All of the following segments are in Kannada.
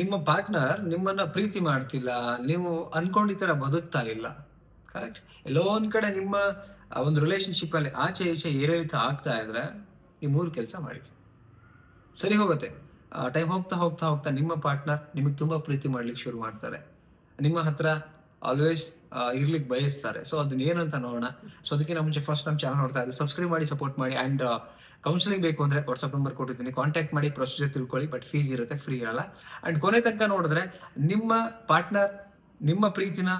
ನಿಮ್ಮ ಪಾರ್ಟ್ನರ್ ನಿಮ್ಮನ್ನ ಪ್ರೀತಿ ಮಾಡ್ತಿಲ್ಲ, ನೀವು ಅನ್ಕೊಂಡಿದ್ ತರ ಬದುಕ್ತಾ ಇಲ್ಲ. ಕರೆಕ್ಟ್? ಎಲ್ಲೋ ಒಂದ್ ಕಡೆ ನಿಮ್ಮ ಒಂದು ರಿಲೇಶನ್‌ಶಿಪ್ ಅಲ್ಲಿ ಆಚೆ ಈಚೆ ಏರಿಳಿತ ಆಗ್ತಾ ಇದ್ರೆ, ಈ 3 ಕೆಲಸ ಮಾಡಿ. ಸರಿ ಹೋಗುತ್ತೆ. ಟೈಮ್ ಹೋಗ್ತಾ, ಹೋಗ್ತಾ, ಹೋಗ್ತಾ ನಿಮ್ಮ ಪಾರ್ಟ್ನರ್ ನಿಮಗೆ ತುಂಬಾ ಪ್ರೀತಿ ಮಾಡ್ಲಿಕ್ಕೆ ಶುರು ಮಾಡ್ತಾರೆ. ನಿಮ್ಮ ಹತ್ರ ಆಲ್ವೇಸ್ ಇರ್ಲಿಕ್ಕೆ ಬಯಸ್ತಾರೆ. ಸೊ ಅದನ್ನ ಏನಂತ ನೋಡೋಣ. ಸೊ ಅದಕ್ಕಿಂತ ಮುಂಚೆ ಫಸ್ಟ್ ನಮ್ಮ ಚಾನಲ್ ನೋಡ್ತಾ ಇದ್ರೆ ಸಬ್ಸ್ಕ್ರೈಬ್ ಮಾಡಿ, ಸಪೋರ್ಟ್ ಮಾಡಿ. ಅಂಡ್ ಕೌನ್ಸಿಲಿಂಗ್ ಬೇಕು ಅಂದ್ರೆ ವಾಟ್ಸ್ಆಪ್ ನಂಬರ್ ಕೊಟ್ಟಿದ್ದೀನಿ. ಕಾಂಟ್ಯಾಕ್ಟ್ ಮಾಡಿ, ಪ್ರೊಸೀಜರ್ ತಿಳ್ಕೊಳ್ಳಿ. ಬಟ್ ಫೀಸ್ ಇರುತ್ತೆ, ಫ್ರೀ ಇರಲ್ಲ. ಅಂಡ್ ಕೊನೆ ತನಕ ನೋಡಿದ್ರೆ ನಿಮ್ಮ ಪಾರ್ಟ್ನರ್ ನಿಮ್ಮ ಪ್ರೀತಿನ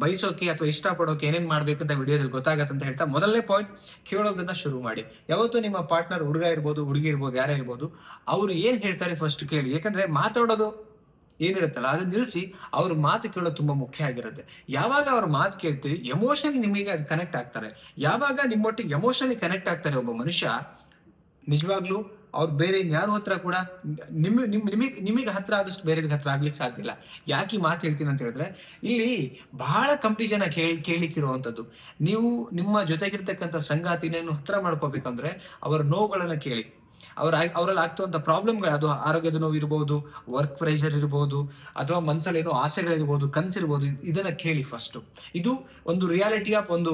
ಬಯಸೋಕೆ ಅಥವಾ ಇಷ್ಟಪಡೋಕೆ ಏನೇನ್ ಮಾಡ್ಬೇಕು ಅಂತ ವಿಡಿಯೋದಲ್ಲಿ ಗೊತ್ತಾಗತ್ತೆ ಅಂತ ಹೇಳ್ತಾ, ಮೊದಲನೇ ಪಾಯಿಂಟ್, ಕೇಳೋದನ್ನ ಶುರು ಮಾಡಿ. ಯಾವತ್ತೂ ನಿಮ್ಮ ಪಾರ್ಟ್ನರ್ ಹುಡುಗ ಇರ್ಬೋದು, ಹುಡುಗಿ ಇರ್ಬೋದು, ಯಾರೇ ಇರ್ಬೋದು, ಅವ್ರು ಏನ್ ಹೇಳ್ತಾರೆ ಫಸ್ಟ್ ಕೇಳಿ. ಯಾಕಂದ್ರೆ ಮಾತಾಡೋದು ಏನಿರುತ್ತಲ್ಲ ಅದನ್ನ ನಿಲ್ಲಿಸಿ ಅವ್ರ ಮಾತು ಕೇಳೋದು ತುಂಬಾ ಮುಖ್ಯ ಆಗಿರುತ್ತೆ. ಯಾವಾಗ ಅವ್ರ ಮಾತು ಕೇಳ್ತೀರಿ, ಎಮೋಷನಲಿ ನಿಮಗೆ ಅದು ಕನೆಕ್ಟ್ ಆಗ್ತಾರೆ. ಯಾವಾಗ ನಿಮ್ಮೊಟ್ಟಿಗೆ ಎಮೋಷನಲಿ ಕನೆಕ್ಟ್ ಆಗ್ತಾರೆ ಒಬ್ಬ ಮನುಷ್ಯ, ನಿಜವಾಗ್ಲೂ ಅವ್ರು ಬೇರೆ ಯಾರ ಹತ್ರ ಕೂಡ ನಿಮಗೆ ಹತ್ರ ಆದಷ್ಟು ಬೇರೆಯವ್ರಿಗೆ ಹತ್ರ ಆಗ್ಲಿಕ್ಕೆ ಸಾಧ್ಯ ಇಲ್ಲ. ಯಾಕೆ ಈ ಮಾತು ಹೇಳ್ತೀನಿ ಅಂತ ಹೇಳಿದ್ರೆ, ಇಲ್ಲಿ ಬಹಳ ಕಮ್ಮಿ ಜನ ಕೇಳಿಕ್ಕಿರುವಂತದ್ದು. ನೀವು ನಿಮ್ಮ ಜೊತೆಗಿರ್ತಕ್ಕಂಥ ಸಂಗಾತಿನೇನು ಹತ್ರ ಮಾಡ್ಕೋಬೇಕಂದ್ರೆ ಅವರ ನೋವುಗಳನ್ನ ಕೇಳಿ. ಅವರಲ್ಲಿ ಆಗ್ತಿರುವಂತ ಪ್ರಾಬ್ಲಮ್ಗಳು, ಅದು ಆರೋಗ್ಯದ ನೋವು ಇರ್ಬೋದು, ವರ್ಕ್ ಪ್ರೆಷರ್ ಇರ್ಬೋದು, ಅಥವಾ ಮನಸ್ಸಲ್ಲಿ ಏನೋ ಆಸೆಗಳಿರ್ಬೋದು, ಕನಸಿರ್ಬೋದು, ಇದನ್ನ ಕೇಳಿ ಫಸ್ಟ್. ಇದು ಒಂದು ರಿಯಾಲಿಟಿ ಆಫ್ ಒಂದು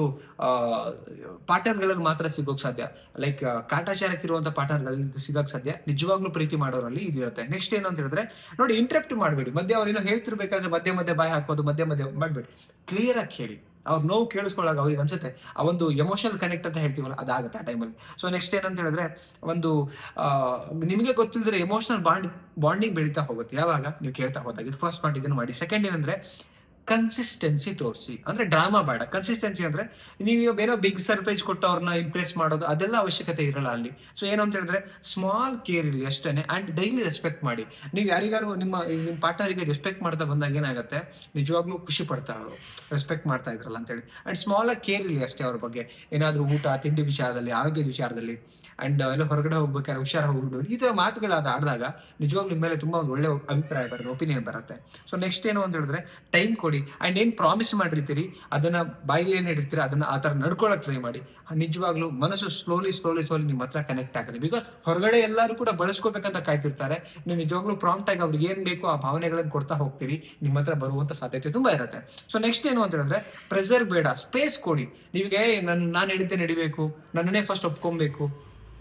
ಪಾರ್ಟ್ನರ್ಗಳಲ್ಲಿ ಮಾತ್ರ ಸಿಗೋಕ್ ಸಾಧ್ಯ. ಲೈಕ್ ಕಾಟಾಚಾರಕ್ಕಿರುವಂತ ಪಾರ್ಟ್ನರ್ಗಳಲ್ಲಿ ಸಿಗಕ್ ಸಾಧ್ಯ. ನಿಜವಾಗ್ಲೂ ಪ್ರೀತಿ ಮಾಡೋರಲ್ಲಿ ಇದಿರುತ್ತೆ. ನೆಕ್ಸ್ಟ್ ಏನು ಅಂತ ಹೇಳಿದ್ರೆ, ನೋಡಿ, ಇಂಟ್ರಪ್ಟ್ ಮಾಡಬೇಡಿ. ಮಧ್ಯೆ ಅವ್ರೇನೋ ಹೇಳ್ತಿರ್ಬೇಕಾದ್ರೆ ಮಧ್ಯೆ ಮಧ್ಯೆ ಬಾಯಿ ಹಾಕೋದು, ಮಧ್ಯೆ ಮಧ್ಯೆ ಮಾಡ್ಬೇಡಿ. ಕ್ಲಿಯರ್ ಆಗಿ ಕೇಳಿ. ಅವ್ರ ನೋವು ಕೇಳಿಸ್ಕೊಳ್ಳಾಗ ಅವ್ರಿಗೆ ಅನ್ಸುತ್ತೆ, ಆ ಒಂದು ಎಮೋಷನಲ್ ಕನೆಕ್ಟ್ ಅಂತ ಹೇಳ್ತೀವಲ್ಲ, ಅದಾಗುತ್ತೆ ಆ ಟೈಮಲ್ಲಿ. ಸೊ ನೆಕ್ಸ್ಟ್ ಏನಂತ ಹೇಳಿದ್ರೆ, ಒಂದು ನಿಮಗೆ ಗೊತ್ತಿಲ್ಲದ್ರೆ ಎಮೋಷನಲ್ ಬಾಂಡಿಂಗ್ ಬೆಳೀತಾ ಹೋಗುತ್ತೆ ಯಾವಾಗ ನೀವು ಕೇಳ್ತಾ ಹೋದಾಗ. ಇದು ಫಸ್ಟ್ ಪಾಯಿಂಟ್, ಇದನ್ನು ಮಾಡಿ. ಸೆಕೆಂಡ್ ಏನಂದ್ರೆ, ಕನ್ಸಿಸ್ಟೆನ್ಸಿ ತೋರಿಸಿ. ಅಂದ್ರೆ ಡ್ರಾಮಾ ಬೇಡ. ಕನ್ಸಿಸ್ಟೆನ್ಸಿ ಅಂದ್ರೆ ನೀವು ಏನೋ ಬಿಗ್ ಸರ್ಪ್ರೈಸ್ ಕೊಟ್ಟು ಅವ್ರನ್ನ ಇಂಪ್ರೆಸ್ ಮಾಡೋದು, ಅದೆಲ್ಲ ಅವಶ್ಯಕತೆ ಇರಲ್ಲ ಅಲ್ಲಿ. ಸೊ ಏನು ಅಂತ ಹೇಳಿದ್ರೆ, ಸ್ಮಾಲ್ ಕೇರ್ ಇರಲಿ ಅಷ್ಟೇನೆ. ಅಂಡ್ ಡೈಲಿ ರೆಸ್ಪೆಕ್ಟ್ ಮಾಡಿ. ನೀವು ಯಾರಿಗಾರು ನಿಮ್ಮ ಪಾರ್ಟ್ನರಿಗೆ ರೆಸ್ಪೆಕ್ಟ್ ಮಾಡ್ತಾ ಬಂದಾಗ ಏನಾಗುತ್ತೆ, ನಿಜವಾಗ್ಲೂ ಖುಷಿ ಪಡ್ತಾರೆ ಅವರು, ರೆಸ್ಪೆಕ್ಟ್ ಮಾಡ್ತಾ ಇದ್ರಲ್ಲ ಅಂತೇಳಿ. ಅಂಡ್ ಸ್ಮಾಲ್ ಆಗಿ ಕೇರ್ ಇರಲಿ ಅಷ್ಟೇ ಅವ್ರ ಬಗ್ಗೆ. ಏನಾದ್ರೂ ಊಟ ತಿಂಡಿ ವಿಚಾರದಲ್ಲಿ, ಆರೋಗ್ಯದ ವಿಚಾರದಲ್ಲಿ, ಅಂಡ್ ಎಲ್ಲ ಹೊರಗಡೆ ಹೋಗ್ಬೇಕಾದ್ರೆ ಹುಷಾರ ಹೋಗ್ಬಿಟ್ಟು ಈ ತರ ಮಾತುಗಳಾದ ಆಡಿದಾಗ ನಿಜವಾಗ್ಲೂ ನಿಮ್ಮ ಮೇಲೆ ತುಂಬಾ ಒಂದು ಒಳ್ಳೆ ಅಭಿಪ್ರಾಯ ಬರುತ್ತೆ, ಒಪಿನಿಯನ್ ಬರುತ್ತೆ. ಸೊ ನೆಕ್ಸ್ಟ್ ಏನು ಅಂತ ಹೇಳಿದ್ರೆ, ಟೈಮ್ ಕೊಡಿ. ಅಂಡ್ ಏನ್ ಪ್ರಾಮಿಸ್ ಮಾಡಿರ್ತೀರಿ ಅದನ್ನ ಬಾಯಿಲಿ ಏನ್ ಇಡ್ತೀರಿ ಅದನ್ನ ಆ ತರ ನಡ್ಕೊಳಕ್ ಟ್ರೈ ಮಾಡಿ. ನಿಜವಾಗ್ಲೂ ಮನಸ್ಸು ಸ್ಲೋಲಿ ನಿಮ್ಮ ಹತ್ರ ಕನೆಕ್ಟ್ ಆಗುತ್ತೆ. ಬಿಕಾಸ್ ಹೊರಗಡೆ ಎಲ್ಲರೂ ಕೂಡ ಬಳಸ್ಕೋಬೇಕಂತ ಕಾಯ್ತಿರ್ತಾರೆ. ನೀವು ನಿಜವಾಗ್ಲೂ ಪ್ರಾಂಪ್ಟ್ ಆಗಿ ಅವ್ರಿಗೆ ಏನ್ ಬೇಕು ಆ ಭಾವನೆಗಳನ್ನ ಕೊಡ್ತಾ ಹೋಗ್ತೀರಿ, ನಿಮ್ಮ ಹತ್ರ ಬರುವಂತ ಸಾಧ್ಯತೆ ತುಂಬಾ ಇರುತ್ತೆ. ಸೊ ನೆಕ್ಸ್ಟ್ ಏನು ಅಂತ ಹೇಳಿದ್ರೆ, ಪ್ರೆಸರ್ ಬೇಡ, ಸ್ಪೇಸ್ ಕೊಡಿ. ನೀವಿಗೆ ನಾನು ಹೇಳಿದ್ದೆ ನಡಿಬೇಕು, ನನ್ನನ್ನೇ ಫಸ್ಟ್ ಒಪ್ಕೊಬೇಕು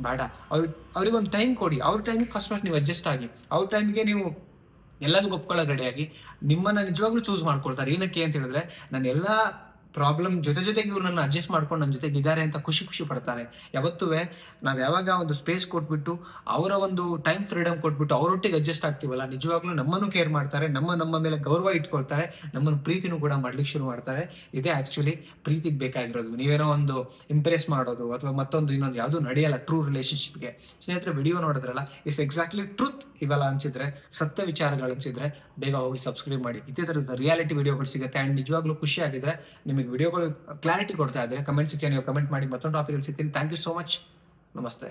ಬೇಡ. ಅವ್ರಿಗೊಂದು ಟೈಮ್ ಕೊಡಿ. ಅವ್ರ ಟೈಮಿಗೆ ಫಸ್ಟ್ ನೀವು ಅಡ್ಜಸ್ಟ್ ಆಗಿ, ಅವ್ರ ಟೈಮಿಗೆ ನೀವು ಎಲ್ಲದಕ್ಕೂ ಒಪ್ಕೊಳ್ಳೋ ರೆಡಿಯಾಗಿ ನಿಮ್ಮನ್ನ ನಿಜವಾಗ್ಲೂ ಚೂಸ್ ಮಾಡ್ಕೊಳ್ತಾರೆ. ಏನಕ್ಕೆ ಅಂತ ಹೇಳಿದ್ರೆ, ನಾನು ಎಲ್ಲಾ ಪ್ರಾಬ್ಲಮ್ ಜೊತೆಗೆ ಇವ್ರು ನನ್ನ ಅಡ್ಜಸ್ಟ್ ಮಾಡ್ಕೊಂಡು ನನ್ನ ಜೊತೆಗೆ ಇದ್ದಾರೆ ಅಂತ ಖುಷಿ ಪಡ್ತಾರೆ. ಯಾವತ್ತೂ ನಾವ್ ಯಾವಾಗ ಒಂದು ಸ್ಪೇಸ್ ಕೊಟ್ಬಿಟ್ಟು, ಅವರ ಒಂದು ಟೈಮ್ ಫ್ರೀಡಮ್ ಕೊಟ್ಬಿಟ್ಟು ಅವರೊಟ್ಟಿಗೆ ಅಡ್ಜಸ್ಟ್ ಆಗ್ತೀವಲ್ಲ, ನಿಜವಾಗ್ಲೂ ನಮ್ಮನ್ನು ಕೇರ್ ಮಾಡ್ತಾರೆ, ನಮ್ಮ ಮೇಲೆ ಗೌರವ ಇಟ್ಕೊಳ್ತಾರೆ, ನಮ್ಮನ್ನು ಪ್ರೀತಿನೂ ಕೂಡ ಮಾಡ್ಲಿಕ್ಕೆ ಶುರು ಮಾಡ್ತಾರೆ. ಇದೇ ಆಕ್ಚುಲಿ ಪ್ರೀತಿಗೆ ಬೇಕಾಗಿರೋದು. ನೀವೇನೋ ಒಂದು ಇಂಪ್ರೆಸ್ ಮಾಡೋದು ಅಥವಾ ಮತ್ತೊಂದು ಇನ್ನೊಂದು ಯಾವುದು ನಡೆಯಲ್ಲ ಟ್ರೂ ರಿಲೇಶನ್ಶಿಪ್ಗೆ. ಸ್ನೇಹಿತರೆ, ವಿಡಿಯೋ ನೋಡಿದ್ರಲ್ಲ, ಇಟ್ಸ್ ಎಕ್ಸಾಕ್ಟ್ಲಿ ಟ್ರೂತ್ ಇವೆಲ್ಲ ಅನ್ಸಿದ್ರೆ, ಸತ್ಯ ವಿಚಾರಗಳು ಅನ್ಸಿದ್ರೆ ಬೇಗ ಹೋಗಿ ಸಬ್ಸ್ಕ್ರೈಬ್ ಮಾಡಿ. ಇದೇ ತರದ ರಿಯಾಲಿಟಿ ವಿಡಿಯೋಗಳು ಸಿಗುತ್ತೆ. ಅಂಡ್ ನಿಜವಾಗ್ಲೂ ಖುಷಿ ಆಗಿದ್ರೆ, ನಿಮಗೆ ವಿಡಿಯೋಗಳು ಕ್ಲಾರಿಟಿ ಕೊಡ್ತಾ ಇದ್ರೆ ಕಮೆಂಟ್ ಸೆಕ್ಷನ್ ನೀವು ಕಮೆಂಟ್ ಮಾಡಿ. ಮತ್ತೊಂದು ಟಾಪಿಕ್ ಸಿಗ್ತೀನಿ. Thank you so much. ನಮಸ್ತೆ.